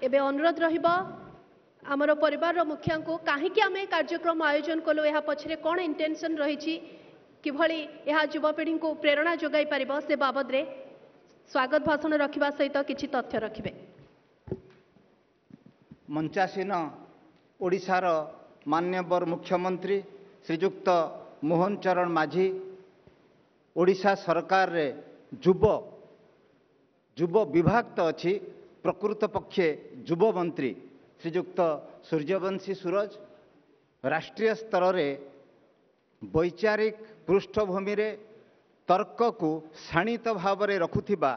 एबे अनुरोध रहिबा आमर परिवार मुखिया को कहीं आम कार्यक्रम आयोजन कलु यह पछरे कौन इंटेंशन रही किभली यह युवपीढ़ी को प्रेरणा जोगाई पारिबो से बाबद रे स्वागत भाषण रखिबा सहित किछि तथ्य रखिबे। मंचासीन ओडिशार मान्यवर मुख्यमंत्री श्रीजुक्त मोहन चरण माझी ओडिशा सरकार रे जुब विभाग तो अच्छी प्रकृत पक्षे जुब मंत्री श्रीजुक्त सूर्यवंशी सूरज राष्ट्रीय स्तर रे वैचारिक पृष्ठभूमि रे तर्क को शाणित भाव में रखुथिबा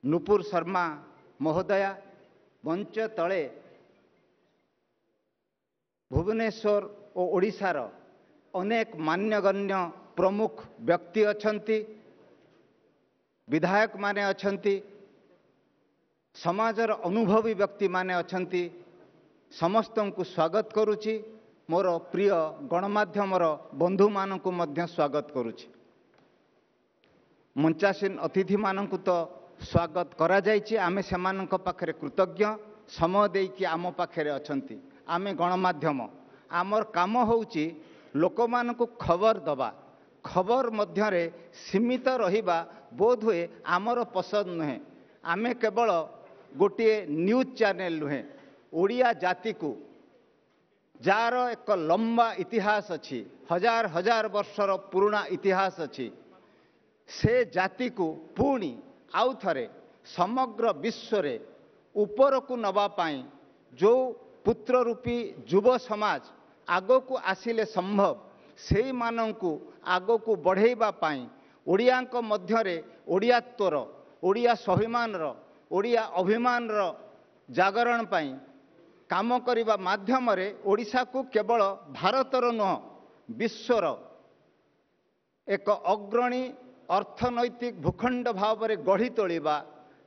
नुपुर शर्मा महोदया मंच तले भुवनेश्वर और ओडिशार अनेक मान्यगण्य प्रमुख व्यक्ति अछंती विधायक माने अछंती समाजर अनुभवी व्यक्ति माने अछंती समस्त को स्वागत करुछि। मोर प्रिय गणमाध्यमर बंधु मानकु मध्य स्वागत करुछि। मंचासीन अतिथि मानकु तो स्वागत करा जायछि। आमे सेमानक पाखरे कृतज्ञ समय देकी आम पाखरे अछंती। आमे गणमाध्यम आमर काम होउछि लोकमानकु खबर दबा खबर मध्यरे सीमित रहिबा बोध हुए आमर पसंद नुहे। आमे केवल गोटे न्यूज चैनल नुहे ओडिया जाति को जार एक लंबा इतिहास अच्छी हजार हजार वर्षर पुराना इतिहास अच्छी से जाति को पुणी आउ थरे समग्र विश्व रे ऊपर को नवा पाई जो पुत्र रूपी युव समाज आगो को आसिले संभव से मानंकु आगो को बढ़ेबा पाई ओडियांक मध्यरे ओडियात्वर ओडिया स्वाभिमान ओडिया अभिमान जागरण पाई काम करिबा माध्यम रे ओडिशा को केवल भारतर नुह विश्वर एक अग्रणी अर्थनैतिक भूखंड भाव में गढ़ी तोलिबा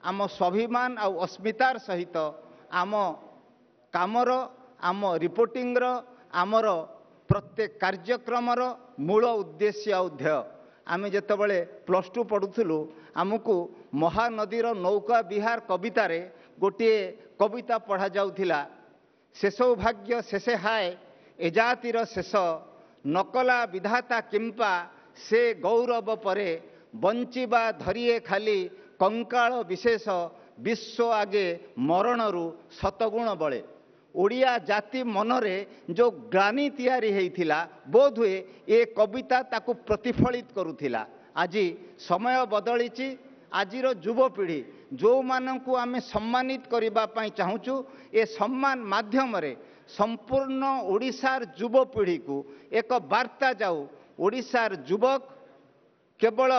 आम स्वाभिमान आ अस्मितार सहित आम कामर आम रिपोर्टिंग आमर प्रत्येक कार्यक्रमर मूल उद्देश्य और ध्येय आमे जेतबले +2 पढ़ुथुलु आमको महानदीर नौका विहार कवितार गोटे कविता पढ़ा जाउथिला शेष भाग्य शेषे हाय एजातिर शेष नकला विधाता किंपा से गौरव परे बंचिबा धरिए खाली कंकाल विशेष विश्व आगे मरणरु शतगुण बळे। ओडिया जाति मनरे जो ग्लानि तैयारी होइथिला बोध हुए ए कविता ताकू प्रतिफलित करुथिला। आज समय बदलिची आजिर युवपीढ़ी जो मानकु आमे सम्मानित करिबा पई चाहूचु ए सम्मान माध्यम रे संपूर्ण ओडिशार युवपीढ़ी को एक वार्ता जाऊ ओडिशार युवक केवल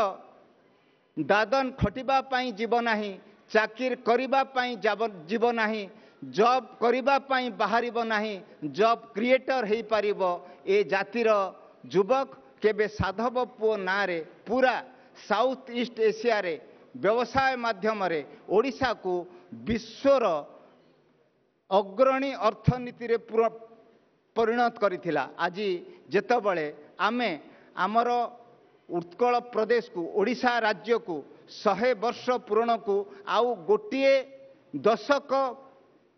दादन खटिबा पई जीव नाही चाकिर करिबा पई जीव नाही जॉब करिबा पई बाहरिबो नाही जॉब क्रिएटर हेई पारिबो ए जातिर युवक केबे साधव पुओ नारे पूरा साउथ ईस्ट एशिया रे व्यवसाय माध्यम रे ओडिशा को विश्वर अग्रणी अर्थनीति रे परिणत करिथिला। आज जेतबळे आमे आमर उत्कल प्रदेश को ओडिशा राज्य को 100 वर्ष पूर्ण को आउ गोटे दशक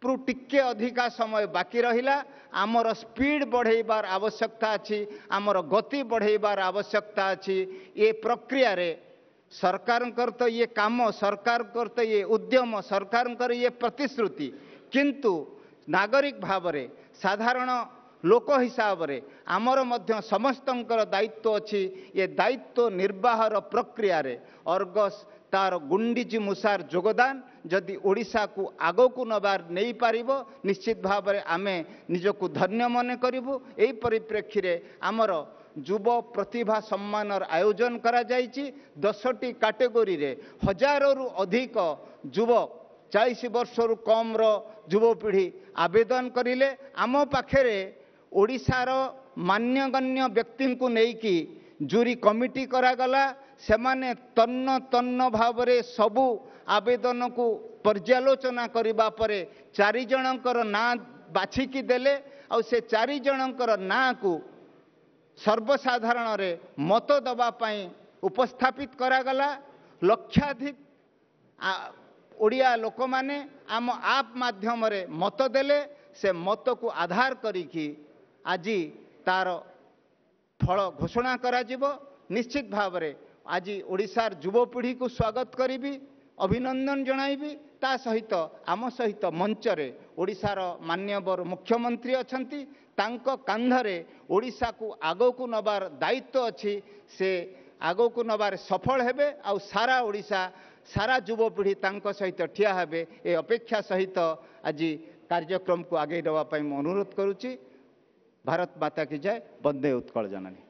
टिके अधिका समय बाकी रहिला आमर स्पीड बढ़ेबार आवश्यकता अच्छी आमर गति बढ़ेबार आवश्यकता अच्छी। ये प्रक्रिया रे सरकार तो ये काम सरकार तो ये उद्यम सरकार ये प्रतिश्रुति किंतु नागरिक भाव रे साधारण लोक हिसाब रे आमर मध्य समस्तंकर दायित्व अच्छी। ये दायित्व निर्वाहर प्रक्रिया रे अर्गस तार गुंडीची मुसार योगदान जदि ओडिशा को आगो को नबार नहीं पारिबो निश्चित भाव में आमे निजको धन्य मन करिबु। एई परिप्रेक्षी रे आमर युव प्रतिभा सम्मानर आयोजन करा जायछि। 10टी कैटेगरी रे हजारों अधिक युवक 40 वर्षरु कम युवपीढ़ी आवेदन करिले। आम पाखरे ओडिशार मान्यगण्य व्यक्ति को नेकी जूरी कमिटी करागला सेमाने तन्न तन्न भाव में सबू आवेदन को पर्यालोचना करिबा परे 4 जनकर ना बाछिकी देले और से 4 जनकर ना को सर्वसाधारण रे मत दबा पाई उपस्थापित करागला। लक्षाधिक ଓଡ଼ିଆ ଲୋକମାନେ ଆମ ଆପ୍ ମାଧ୍ୟମରେ ମତ ଦେଲେ ସେ ମତକୁ ଆଧାର କରିକି ଆଜି ତାର ଫଳ ଘୋଷଣା କରାଯିବ। ନିଶ୍ଚିତ ଭାବରେ ଆଜି ଓଡ଼ିଶାର ଯୁବପିଢ଼ିକୁ ସ୍ୱାଗତ କରିବି, ଅଭିନନ୍ଦନ ଜଣାଇବି। ତା ସହିତ ଆମ ସହିତ ମଞ୍ଚରେ ଓଡ଼ିଶାର ମାନ୍ୟବର ମୁଖ୍ୟମନ୍ତ୍ରୀ ଅଛନ୍ତି, ତାଙ୍କ କାନ୍ଧରେ ଓଡ଼ିଶାକୁ ଆଗକୁ ନେବାର ଦାୟିତ୍ୱ ଅଛି। ସେ ଆଗକୁ ନେବାରେ ସଫଳ ହେବେ ଆଉ ସାରା ଓଡ଼ିଶା ସାରା ଯୁବପିଢ଼ି ତାଙ୍କ ସହିତ ଠିଆ ହେବେ। ଏ ଅପେକ୍ଷା ସହିତ ଆଜି କାର୍ଯ୍ୟକ୍ରମକୁ ଆଗେଇ ନେବା ପାଇଁ ମୁଁ ଅନୁରୋଧ କରୁଛି। ଭାରତ ମାତା କି ଜୟ। ବନ୍ଦେ ଉତ୍କଳ ଜନନୀ।